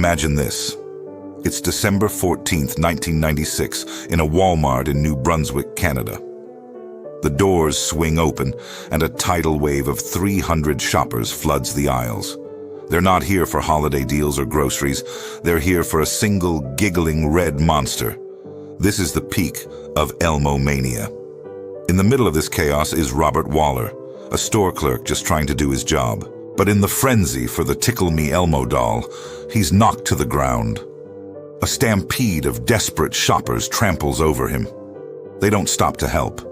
Imagine this. It's December 14th, 1996, in a Walmart in New Brunswick, Canada. The doors swing open, and a tidal wave of 300 shoppers floods the aisles. They're not here for holiday deals or groceries. They're here for a single giggling red monster. This is the peak of Elmo mania. In the middle of this chaos is Robert Waller, a store clerk just trying to do his job. But in the frenzy for the Tickle Me Elmo doll, he's knocked to the ground. A stampede of desperate shoppers tramples over him. They don't stop to help.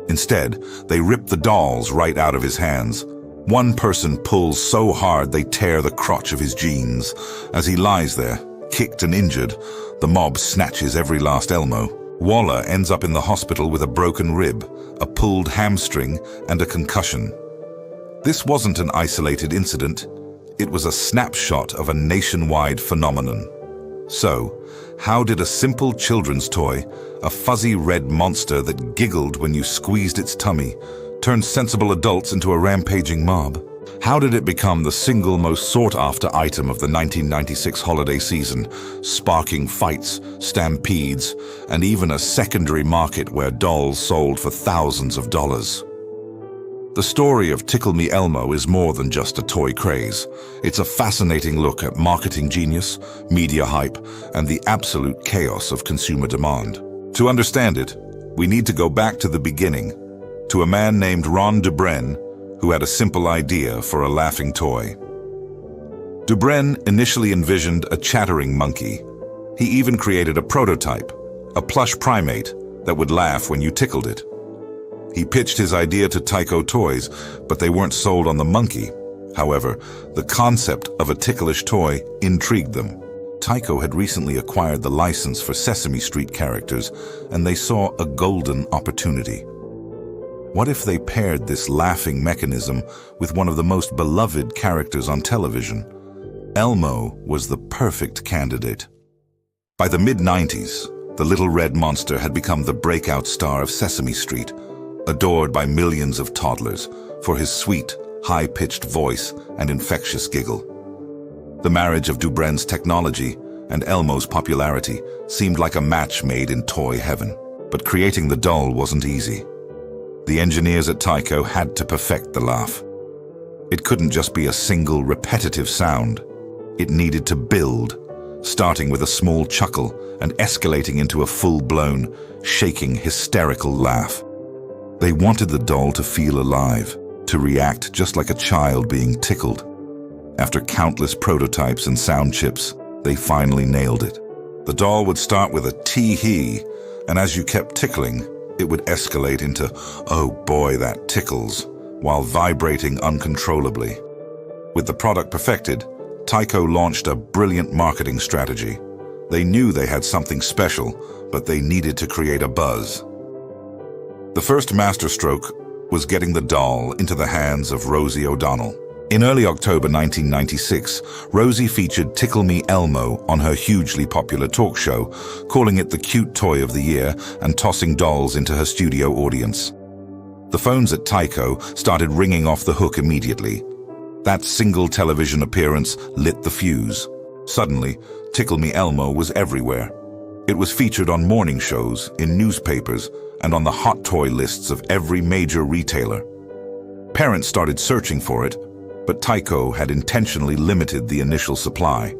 Instead, they rip the dolls right out of his hands. One person pulls so hard they tear the crotch of his jeans. As he lies there, kicked and injured, the mob snatches every last Elmo. Waller ends up in the hospital with a broken rib, a pulled hamstring, and a concussion. This wasn't an isolated incident. It was a snapshot of a nationwide phenomenon. So, how did a simple children's toy, a fuzzy red monster that giggled when you squeezed its tummy, turn sensible adults into a rampaging mob? How did it become the single most sought-after item of the 1996 holiday season, sparking fights, stampedes, and even a secondary market where dolls sold for thousands of dollars? The story of Tickle Me Elmo is more than just a toy craze. It's a fascinating look at marketing genius, media hype, and the absolute chaos of consumer demand. To understand it, we need to go back to the beginning, to a man named Ron Dubren, who had a simple idea for a laughing toy. Dubren initially envisioned a chattering monkey. He even created a prototype, a plush primate that would laugh when you tickled it. He pitched his idea to Tyco Toys, but they weren't sold on the monkey. However, the concept of a ticklish toy intrigued them. Tyco had recently acquired the license for Sesame Street characters, and they saw a golden opportunity. What if they paired this laughing mechanism with one of the most beloved characters on television? Elmo was the perfect candidate. By the mid-90s, the little red monster had become the breakout star of Sesame Street, adored by millions of toddlers for his sweet, high-pitched voice and infectious giggle. The marriage of Dubren's technology and Elmo's popularity seemed like a match made in toy heaven. But creating the doll wasn't easy. The engineers at Tyco had to perfect the laugh. It couldn't just be a single, repetitive sound. It needed to build, starting with a small chuckle and escalating into a full-blown, shaking, hysterical laugh. They wanted the doll to feel alive, to react just like a child being tickled. After countless prototypes and sound chips, they finally nailed it. The doll would start with a tee-hee, and as you kept tickling, it would escalate into, "Oh boy, that tickles," while vibrating uncontrollably. With the product perfected, Tyco launched a brilliant marketing strategy. They knew they had something special, but they needed to create a buzz. The first masterstroke was getting the doll into the hands of Rosie O'Donnell. In early October 1996, Rosie featured Tickle Me Elmo on her hugely popular talk show, calling it the cute toy of the year and tossing dolls into her studio audience. The phones at Tyco started ringing off the hook immediately. That single television appearance lit the fuse. Suddenly, Tickle Me Elmo was everywhere. It was featured on morning shows, in newspapers, and on the hot toy lists of every major retailer. Parents started searching for it, but Tyco had intentionally limited the initial supply.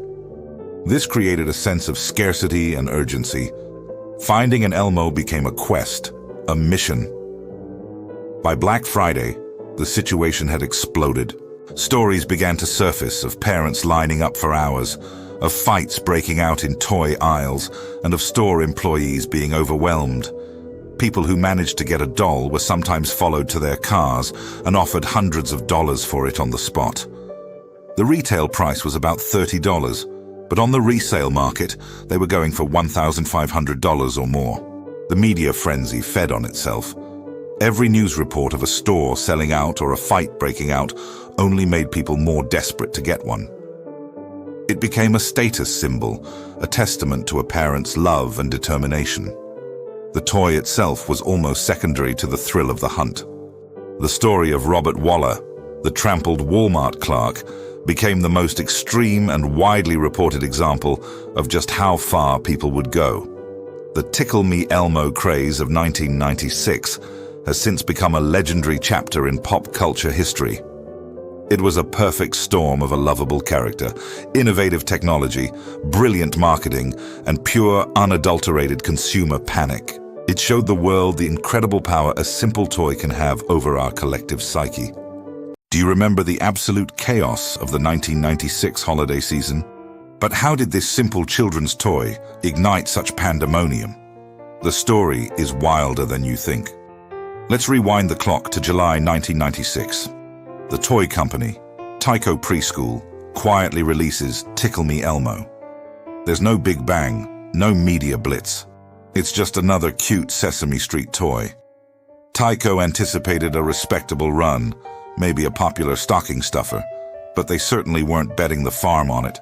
This created a sense of scarcity and urgency. Finding an Elmo became a quest, a mission. By Black Friday, the situation had exploded. Stories began to surface of parents lining up for hours, of fights breaking out in toy aisles, and of store employees being overwhelmed. People who managed to get a doll were sometimes followed to their cars and offered hundreds of dollars for it on the spot. The retail price was about $30, but on the resale market, they were going for $1,500 or more. The media frenzy fed on itself. Every news report of a store selling out or a fight breaking out only made people more desperate to get one. It became a status symbol, a testament to a parent's love and determination. The toy itself was almost secondary to the thrill of the hunt. The story of Robert Waller, the trampled Walmart clerk, became the most extreme and widely reported example of just how far people would go. The Tickle Me Elmo craze of 1996 has since become a legendary chapter in pop culture history. It was a perfect storm of a lovable character, innovative technology, brilliant marketing, and pure, unadulterated consumer panic. It showed the world the incredible power a simple toy can have over our collective psyche. Do you remember the absolute chaos of the 1996 holiday season? But how did this simple children's toy ignite such pandemonium? The story is wilder than you think. Let's rewind the clock to July 1996. The toy company, Tyco Preschool, quietly releases Tickle Me Elmo. There's no big bang, no media blitz. It's just another cute Sesame Street toy. Tyco anticipated a respectable run, maybe a popular stocking stuffer, but they certainly weren't betting the farm on it.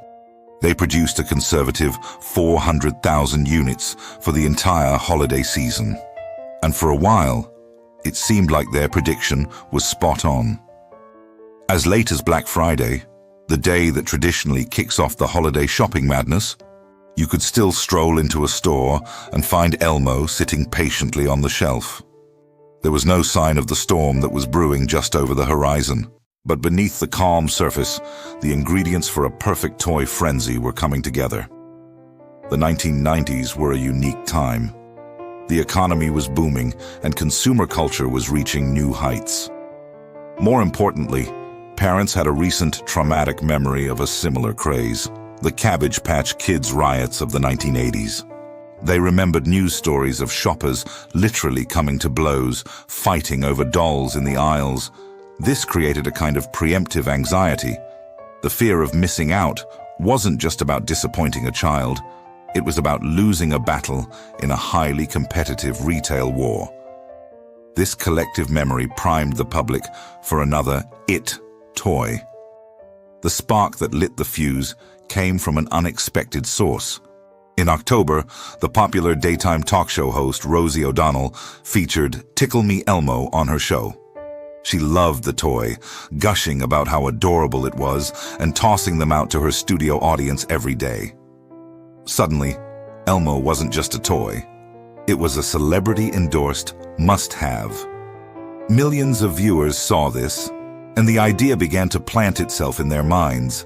They produced a conservative 400,000 units for the entire holiday season. And for a while, it seemed like their prediction was spot on. As late as Black Friday, the day that traditionally kicks off the holiday shopping madness, you could still stroll into a store and find Elmo sitting patiently on the shelf. There was no sign of the storm that was brewing just over the horizon, but beneath the calm surface, the ingredients for a perfect toy frenzy were coming together. The 1990s were a unique time. The economy was booming and consumer culture was reaching new heights. More importantly, parents had a recent traumatic memory of a similar craze, the Cabbage Patch Kids riots of the 1980s. They remembered news stories of shoppers literally coming to blows, fighting over dolls in the aisles. This created a kind of preemptive anxiety. The fear of missing out wasn't just about disappointing a child, it was about losing a battle in a highly competitive retail war. This collective memory primed the public for another "it" toy. The spark that lit the fuse came from an unexpected source. In October, the popular daytime talk show host Rosie O'Donnell featured Tickle Me Elmo on her show. She loved the toy, gushing about how adorable it was and tossing them out to her studio audience every day. Suddenly, Elmo wasn't just a toy. It was a celebrity-endorsed must-have. Millions of viewers saw this, and the idea began to plant itself in their minds.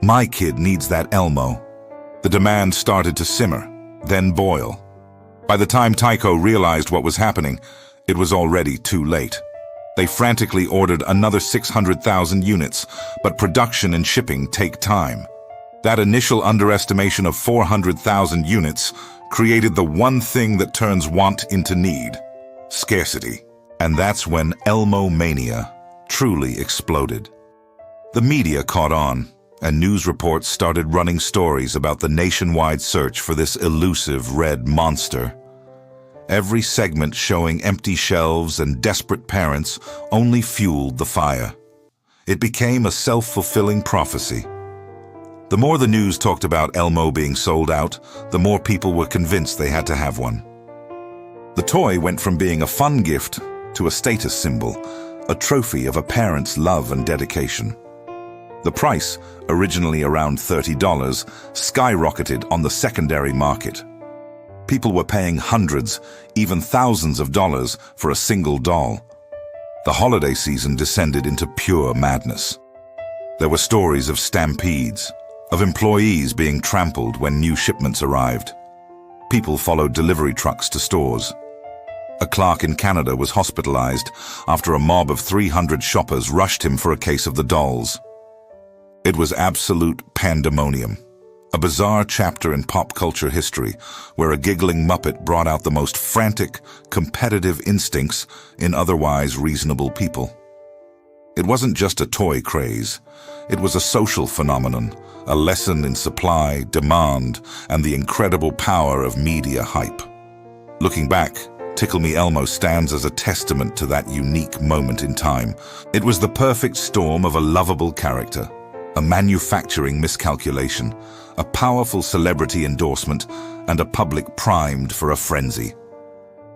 My kid needs that Elmo. The demand started to simmer, then boil. By the time Tyco realized what was happening, it was already too late. They frantically ordered another 600,000 units, but production and shipping take time. That initial underestimation of 400,000 units created the one thing that turns want into need: scarcity. And that's when Elmo mania truly exploded. The media caught on, and news reports started running stories about the nationwide search for this elusive red monster. Every segment showing empty shelves and desperate parents only fueled the fire. It became a self-fulfilling prophecy. The more the news talked about Elmo being sold out, the more people were convinced they had to have one. The toy went from being a fun gift to a status symbol, a trophy of a parent's love and dedication. The price, originally around $30, skyrocketed on the secondary market. People were paying hundreds, even thousands of dollars for a single doll. The holiday season descended into pure madness. There were stories of stampedes, of employees being trampled when new shipments arrived. People followed delivery trucks to stores. A clerk in Canada was hospitalized after a mob of 300 shoppers rushed him for a case of the dolls. It was absolute pandemonium, a bizarre chapter in pop culture history where a giggling Muppet brought out the most frantic, competitive instincts in otherwise reasonable people. It wasn't just a toy craze. It was a social phenomenon, a lesson in supply, demand, and the incredible power of media hype. Looking back, Tickle Me Elmo stands as a testament to that unique moment in time. It was the perfect storm of a lovable character, a manufacturing miscalculation, a powerful celebrity endorsement, and a public primed for a frenzy.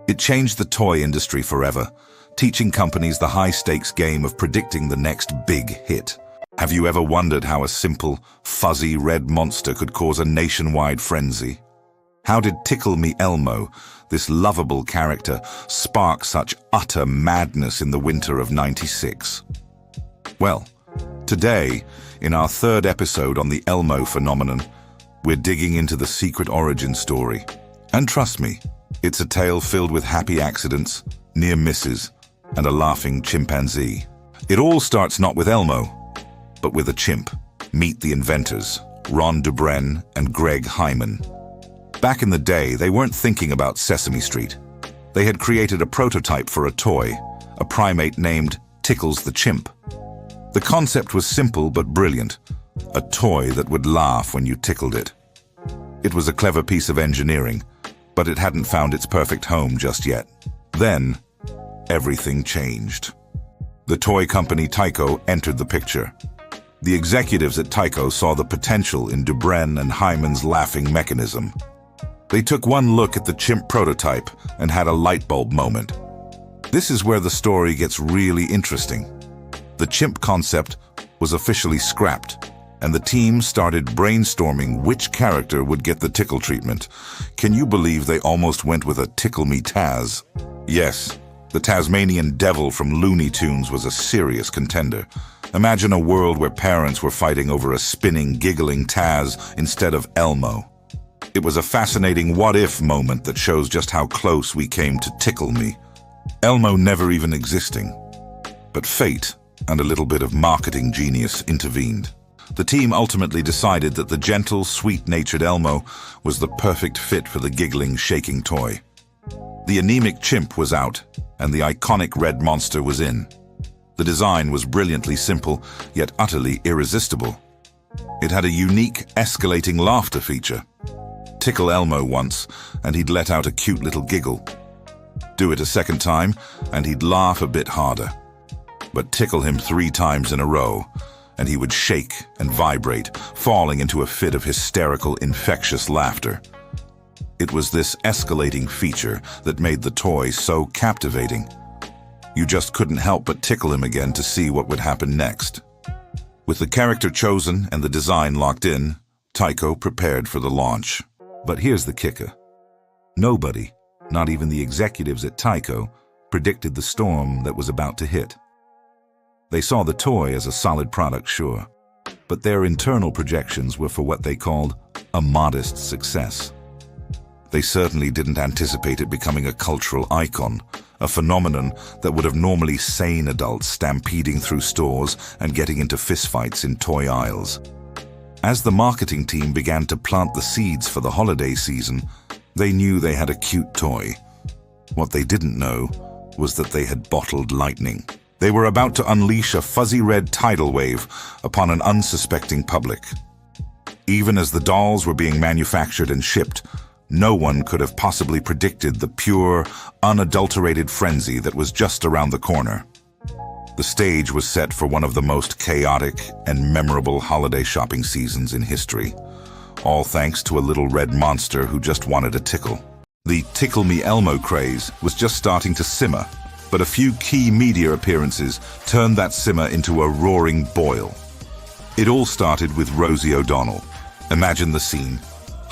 It changed the toy industry forever, teaching companies the high-stakes game of predicting the next big hit. Have you ever wondered how a simple, fuzzy red monster could cause a nationwide frenzy? How did Tickle Me Elmo, this lovable character, spark such utter madness in the winter of '96? Well, today, in our third episode on the Elmo phenomenon, we're digging into the secret origin story. And trust me, it's a tale filled with happy accidents, near misses, and a laughing chimpanzee. It all starts not with Elmo, but with a chimp. Meet the inventors, Ron DeBren and Greg Hyman. Back in the day, they weren't thinking about Sesame Street. They had created a prototype for a toy, a primate named Tickles the Chimp. The concept was simple but brilliant, a toy that would laugh when you tickled it. It was a clever piece of engineering, but it hadn't found its perfect home just yet. Then, everything changed. The toy company Tyco entered the picture. The executives at Tyco saw the potential in DeBren and Hyman's laughing mechanism. They took one look at the chimp prototype and had a light bulb moment. This is where the story gets really interesting. The chimp concept was officially scrapped, and the team started brainstorming which character would get the tickle treatment. Can you believe they almost went with a Tickle Me Taz? Yes, the Tasmanian Devil from Looney Tunes was a serious contender. Imagine a world where parents were fighting over a spinning, giggling Taz instead of Elmo. It was a fascinating what-if moment that shows just how close we came to Tickle Me. Elmo never even existing. But fate and a little bit of marketing genius intervened. The team ultimately decided that the gentle, sweet-natured Elmo was the perfect fit for the giggling, shaking toy. The anemic chimp was out, and the iconic red monster was in. The design was brilliantly simple, yet utterly irresistible. It had a unique, escalating laughter feature. Tickle Elmo once, and he'd let out a cute little giggle. Do it a second time, and he'd laugh a bit harder. But tickle him 3 times in a row, and he would shake and vibrate, falling into a fit of hysterical, infectious laughter. It was this escalating feature that made the toy so captivating. You just couldn't help but tickle him again to see what would happen next. With the character chosen and the design locked in, Tyco prepared for the launch. But here's the kicker. Nobody, not even the executives at Tyco, predicted the storm that was about to hit. They saw the toy as a solid product, sure, but their internal projections were for what they called a modest success. They certainly didn't anticipate it becoming a cultural icon, a phenomenon that would have normally sane adults stampeding through stores and getting into fistfights in toy aisles. As the marketing team began to plant the seeds for the holiday season, they knew they had a cute toy. What they didn't know was that they had bottled lightning. They were about to unleash a fuzzy red tidal wave upon an unsuspecting public. Even as the dolls were being manufactured and shipped, no one could have possibly predicted the pure, unadulterated frenzy that was just around the corner. The stage was set for one of the most chaotic and memorable holiday shopping seasons in history, all thanks to a little red monster who just wanted a tickle. The Tickle Me Elmo craze was just starting to simmer, but a few key media appearances turned that simmer into a roaring boil. It all started with Rosie O'Donnell. Imagine the scene.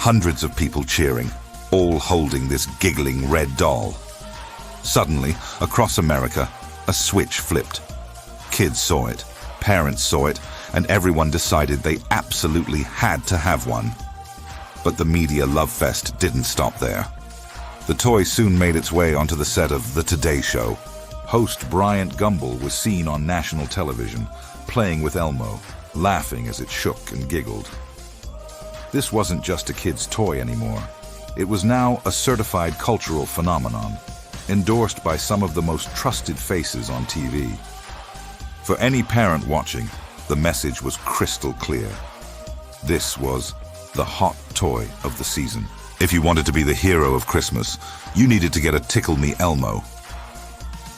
Hundreds of people cheering, all holding this giggling red doll. Suddenly, across America, a switch flipped. Kids saw it, parents saw it, and everyone decided they absolutely had to have one. But the media love fest didn't stop there. The toy soon made its way onto the set of The Today Show. Host Bryant Gumbel was seen on national television, playing with Elmo, laughing as it shook and giggled. This wasn't just a kid's toy anymore. It was now a certified cultural phenomenon, endorsed by some of the most trusted faces on TV. For any parent watching, the message was crystal clear. This was the hot toy of the season. If you wanted to be the hero of Christmas, you needed to get a Tickle Me Elmo.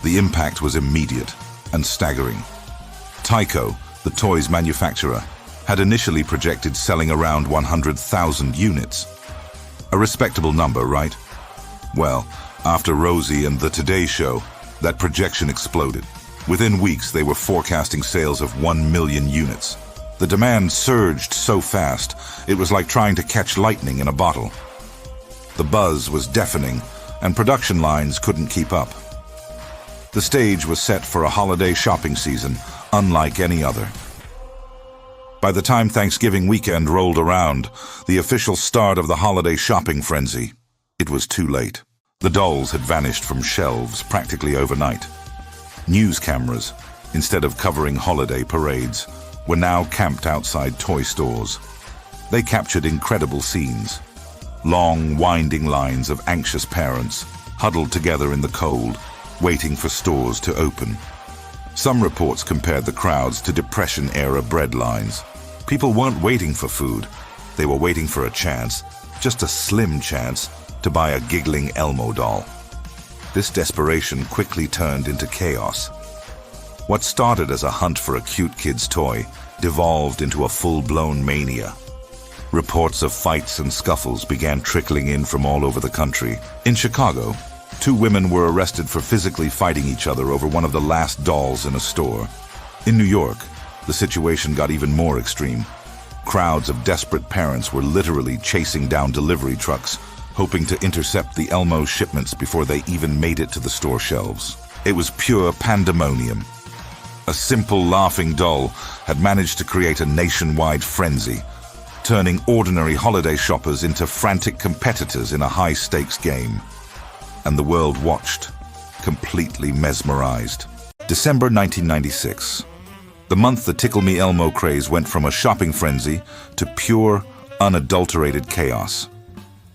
The impact was immediate and staggering. Tyco, the toy's manufacturer, had initially projected selling around 100,000 units. A respectable number, right? Well, after Rosie and The Today Show, that projection exploded. Within weeks, they were forecasting sales of 1 million units. The demand surged so fast, it was like trying to catch lightning in a bottle. The buzz was deafening, and production lines couldn't keep up. The stage was set for a holiday shopping season unlike any other. By the time Thanksgiving weekend rolled around, the official start of the holiday shopping frenzy, it was too late. The dolls had vanished from shelves practically overnight. News cameras, instead of covering holiday parades, were now camped outside toy stores. They captured incredible scenes. Long, winding lines of anxious parents huddled together in the cold, waiting for stores to open. Some reports compared the crowds to Depression-era bread lines. People weren't waiting for food. They were waiting for a chance, just a slim chance, to buy a giggling Elmo doll. This desperation quickly turned into chaos. What started as a hunt for a cute kid's toy devolved into a full-blown mania. Reports of fights and scuffles began trickling in from all over the country. In Chicago, 2 women were arrested for physically fighting each other over one of the last dolls in a store. In New York, the situation got even more extreme. Crowds of desperate parents were literally chasing down delivery trucks, hoping to intercept the Elmo shipments before they even made it to the store shelves. It was pure pandemonium. A simple laughing doll had managed to create a nationwide frenzy, turning ordinary holiday shoppers into frantic competitors in a high-stakes game. And the world watched, completely mesmerized. December 1996. The month the Tickle Me Elmo craze went from a shopping frenzy to pure, unadulterated chaos.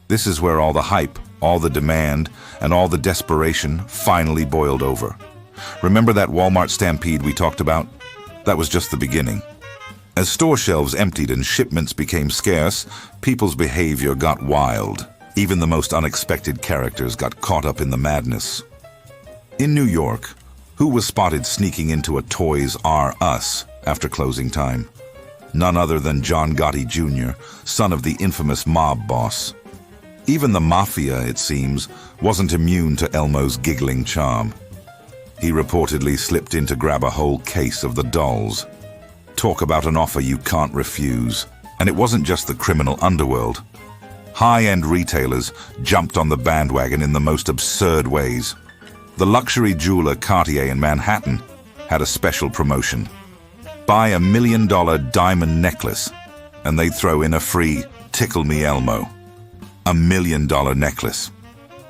This is where all the hype, all the demand, and all the desperation finally boiled over. Remember that Walmart stampede we talked about? That was just the beginning. As store shelves emptied and shipments became scarce, people's behavior got wild. Even the most unexpected characters got caught up in the madness. In New York, who was spotted sneaking into a Toys R Us after closing time? None other than John Gotti Jr., son of the infamous mob boss. Even the mafia, it seems, wasn't immune to Elmo's giggling charm. He reportedly slipped in to grab a whole case of the dolls. Talk about an offer you can't refuse. And it wasn't just the criminal underworld. High-end retailers jumped on the bandwagon in the most absurd ways. The luxury jeweler Cartier in Manhattan had a special promotion. Buy $1 million diamond necklace, and they'd throw in a free Tickle Me Elmo. $1 million necklace.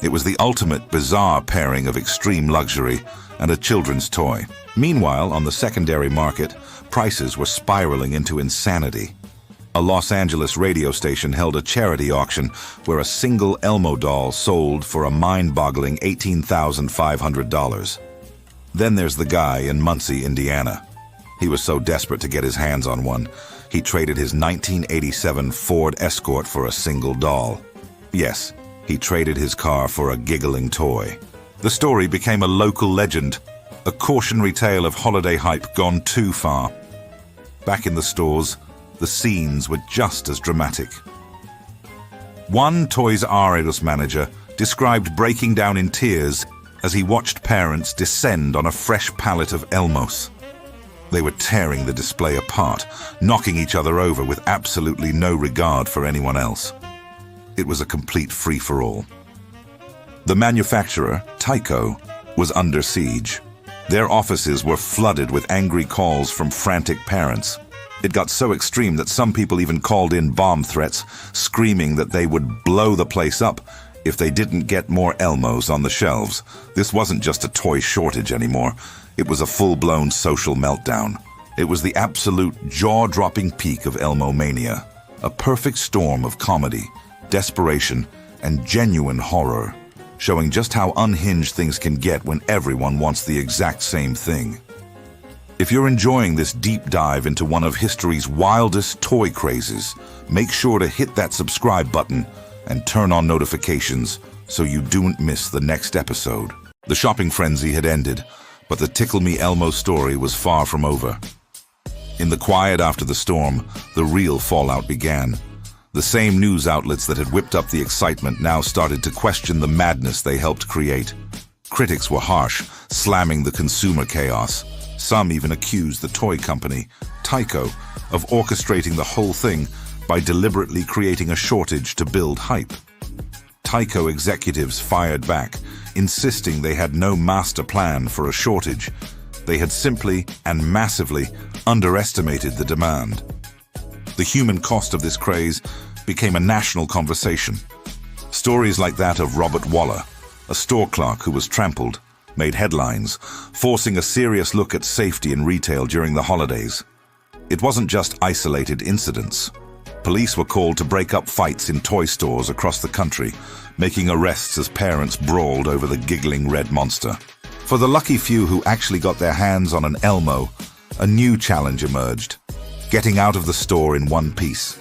It was the ultimate bizarre pairing of extreme luxury and a children's toy. Meanwhile, on the secondary market, prices were spiraling into insanity. A Los Angeles radio station held a charity auction where a single Elmo doll sold for a mind-boggling $18,500. Then there's the guy in Muncie, Indiana. He was so desperate to get his hands on one, he traded his 1987 Ford Escort for a single doll. Yes, he traded his car for a giggling toy. The story became a local legend, a cautionary tale of holiday hype gone too far. Back in the stores, the scenes were just as dramatic. One Toys R Us manager described breaking down in tears as he watched parents descend on a fresh pallet of Elmos. They were tearing the display apart, knocking each other over with absolutely no regard for anyone else. It was a complete free-for-all. The manufacturer, Tyco, was under siege. Their offices were flooded with angry calls from frantic parents. It got so extreme that some people even called in bomb threats, screaming that they would blow the place up if they didn't get more Elmos on the shelves. This wasn't just a toy shortage anymore. It was a full-blown social meltdown. It was the absolute jaw-dropping peak of Elmo mania. A perfect storm of comedy, desperation, and genuine horror, showing just how unhinged things can get when everyone wants the exact same thing. If you're enjoying this deep dive into one of history's wildest toy crazes, make sure to hit that subscribe button and turn on notifications so you don't miss the next episode. The shopping frenzy had ended, but the Tickle Me Elmo story was far from over. In the quiet after the storm, the real fallout began. The same news outlets that had whipped up the excitement now started to question the madness they helped create. Critics were harsh, slamming the consumer chaos. Some even accused the toy company, Tyco, of orchestrating the whole thing by deliberately creating a shortage to build hype. Tyco executives fired back, insisting they had no master plan for a shortage. They had simply and massively underestimated the demand. The human cost of this craze became a national conversation. Stories like that of Robert Waller, a store clerk who was trampled, made headlines, forcing a serious look at safety in retail during the holidays. It wasn't just isolated incidents. Police were called to break up fights in toy stores across the country, making arrests as parents brawled over the giggling red monster. For the lucky few who actually got their hands on an Elmo, a new challenge emerged: getting out of the store in one piece.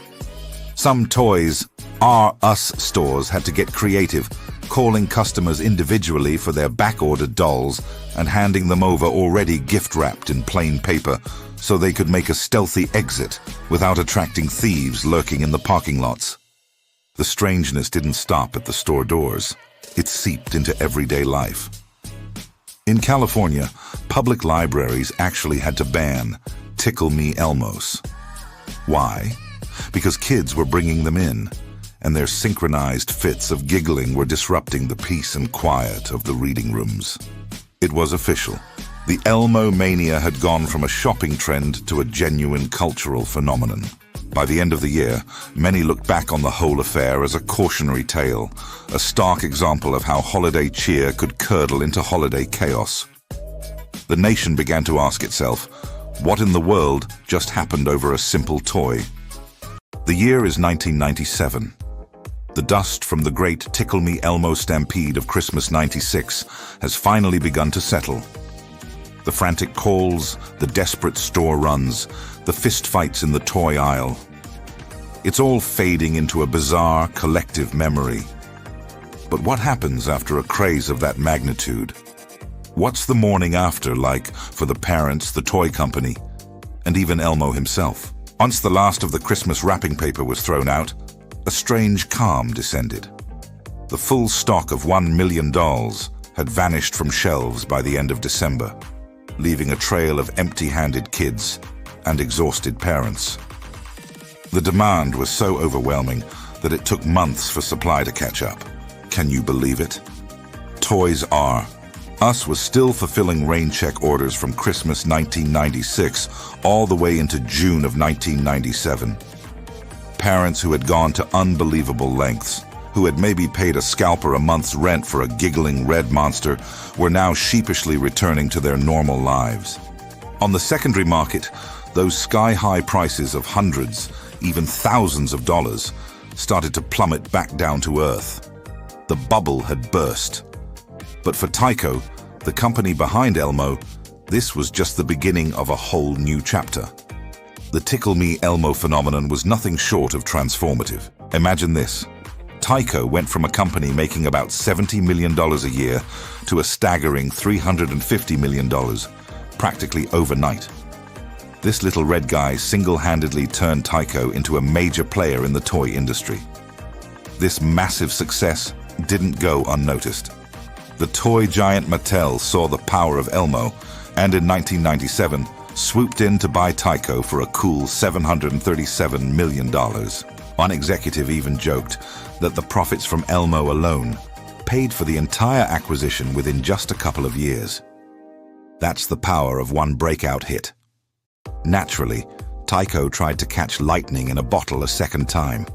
Some Toys R Us stores had to get creative, calling customers individually for their back-ordered dolls and handing them over already gift-wrapped in plain paper so they could make a stealthy exit without attracting thieves lurking in the parking lots. The strangeness didn't stop at the store doors. It seeped into everyday life. In California, public libraries actually had to ban Tickle Me Elmos. Why? Because kids were bringing them in, and their synchronized fits of giggling were disrupting the peace and quiet of the reading rooms. It was official. The Elmo mania had gone from a shopping trend to a genuine cultural phenomenon. By the end of the year, many looked back on the whole affair as a cautionary tale, a stark example of how holiday cheer could curdle into holiday chaos. The nation began to ask itself, what in the world just happened over a simple toy? The year is 1997. The dust from the great Tickle Me Elmo stampede of Christmas '96 has finally begun to settle. The frantic calls, the desperate store runs, the fistfights in the toy aisle. It's all fading into a bizarre collective memory. But what happens after a craze of that magnitude? What's the morning after like for the parents, the toy company, and even Elmo himself? Once the last of the Christmas wrapping paper was thrown out, a strange calm descended. The full stock of 1 million dolls had vanished from shelves by the end of December, leaving a trail of empty-handed kids and exhausted parents. The demand was so overwhelming that it took months for supply to catch up. Can you believe it? Toys R Us was still fulfilling rain check orders from Christmas 1996 all the way into June of 1997. Parents who had gone to unbelievable lengths, who had maybe paid a scalper a month's rent for a giggling red monster, were now sheepishly returning to their normal lives. On the secondary market, those sky-high prices of hundreds, even thousands of dollars, started to plummet back down to earth. The bubble had burst. But for Tyco, the company behind Elmo, this was just the beginning of a whole new chapter. The Tickle Me Elmo phenomenon was nothing short of transformative. Imagine this. Tyco went from a company making about $70 million a year to a staggering $350 million, practically overnight. This little red guy single-handedly turned Tyco into a major player in the toy industry. This massive success didn't go unnoticed. The toy giant Mattel saw the power of Elmo and in 1997 swooped in to buy Tyco for a cool $737 million. One executive even joked that the profits from Elmo alone paid for the entire acquisition within just a couple of years. That's the power of one breakout hit. Naturally, Tyco tried to catch lightning in a bottle a second time.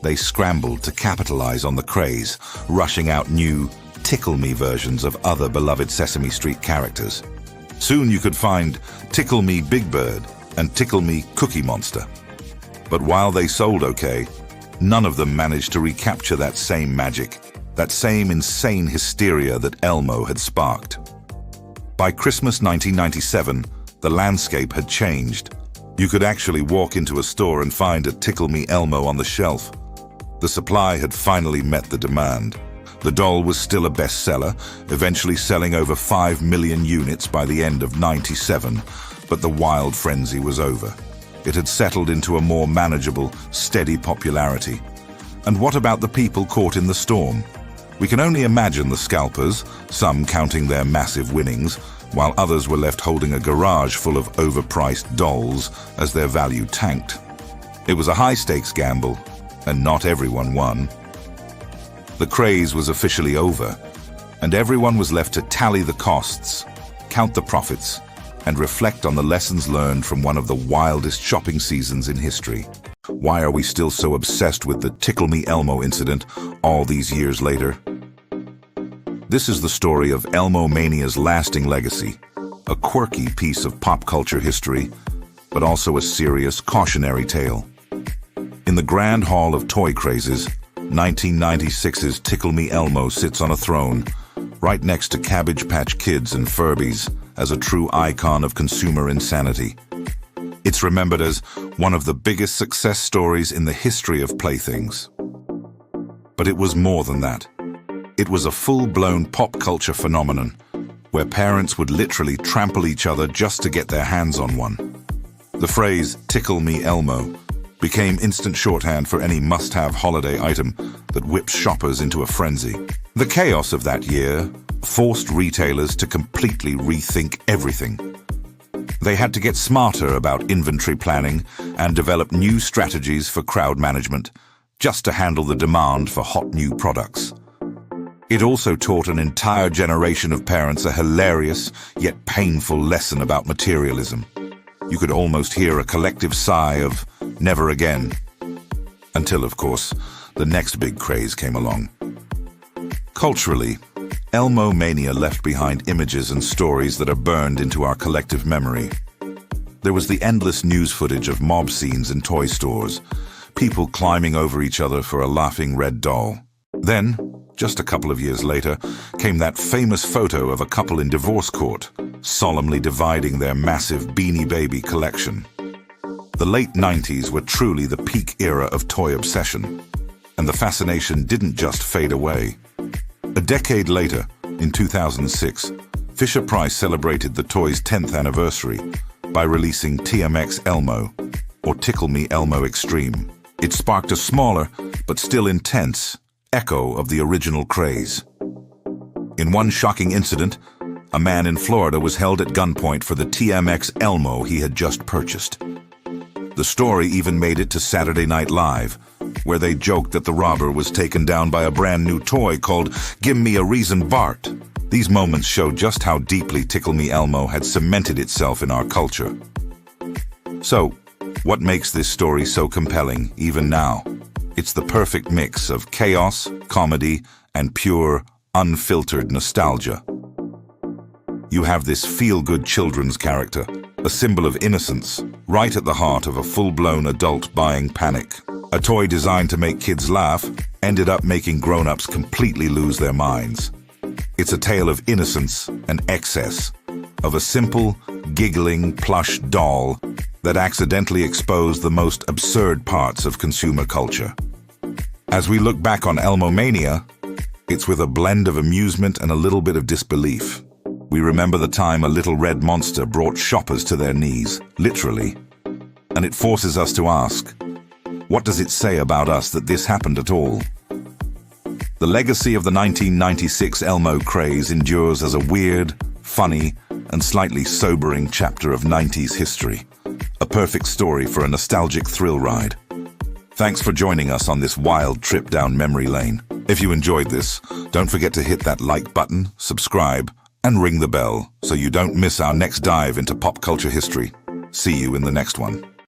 They scrambled to capitalize on the craze, rushing out new Tickle Me versions of other beloved Sesame Street characters. Soon you could find Tickle Me Big Bird and Tickle Me Cookie Monster. But while they sold okay, none of them managed to recapture that same magic, that same insane hysteria that Elmo had sparked. By Christmas 1997, the landscape had changed. You could actually walk into a store and find a Tickle Me Elmo on the shelf. The supply had finally met the demand. The doll was still a bestseller, eventually selling over 5 million units by the end of '97, but the wild frenzy was over. It had settled into a more manageable, steady popularity. And what about the people caught in the storm? We can only imagine the scalpers, some counting their massive winnings, while others were left holding a garage full of overpriced dolls as their value tanked. It was a high-stakes gamble, and not everyone won. The craze was officially over, and everyone was left to tally the costs, count the profits, and reflect on the lessons learned from one of the wildest shopping seasons in history. Why are we still so obsessed with the Tickle Me Elmo incident all these years later? This is the story of Elmo Mania's lasting legacy, a quirky piece of pop culture history, but also a serious cautionary tale. In the grand hall of toy crazes, 1996's Tickle Me Elmo sits on a throne, right next to Cabbage Patch Kids and Furbies, as a true icon of consumer insanity. It's remembered as one of the biggest success stories in the history of playthings. But it was more than that. It was a full-blown pop culture phenomenon, where parents would literally trample each other just to get their hands on one. The phrase, "Tickle Me Elmo," became instant shorthand for any must-have holiday item that whips shoppers into a frenzy. The chaos of that year forced retailers to completely rethink everything. They had to get smarter about inventory planning and develop new strategies for crowd management, just to handle the demand for hot new products. It also taught an entire generation of parents a hilarious yet painful lesson about materialism. You could almost hear a collective sigh of "never again." Until, of course, the next big craze came along. Culturally, Elmo Mania left behind images and stories that are burned into our collective memory. There was the endless news footage of mob scenes in toy stores, people climbing over each other for a laughing red doll. Then, just a couple of years later, came that famous photo of a couple in divorce court, solemnly dividing their massive Beanie Baby collection. The late 90s were truly the peak era of toy obsession, and the fascination didn't just fade away. A decade later, in 2006, Fisher-Price celebrated the toy's 10th anniversary by releasing TMX Elmo, or Tickle Me Elmo Extreme. It sparked a smaller, but still intense, echo of the original craze. In one shocking incident, a man in Florida was held at gunpoint for the TMX Elmo he had just purchased. The story even made it to Saturday Night Live, where they joked that the robber was taken down by a brand new toy called "Give Me a Reason Bart." These moments show just how deeply Tickle Me Elmo had cemented itself in our culture. So, what makes this story so compelling, even now? It's the perfect mix of chaos, comedy, and pure, unfiltered nostalgia. You have this feel-good children's character, a symbol of innocence, right at the heart of a full-blown adult buying panic. A toy designed to make kids laugh ended up making grown-ups completely lose their minds. It's a tale of innocence and excess, of a simple, giggling plush doll that accidentally exposed the most absurd parts of consumer culture. As we look back on Elmo Mania, it's with a blend of amusement and a little bit of disbelief. We remember the time a little red monster brought shoppers to their knees, literally. And it forces us to ask, what does it say about us that this happened at all? The legacy of the 1996 Elmo craze endures as a weird, funny, and slightly sobering chapter of 90s history. A perfect story for a nostalgic thrill ride. Thanks for joining us on this wild trip down memory lane. If you enjoyed this, don't forget to hit that like button, subscribe, and ring the bell so you don't miss our next dive into pop culture history. See you in the next one.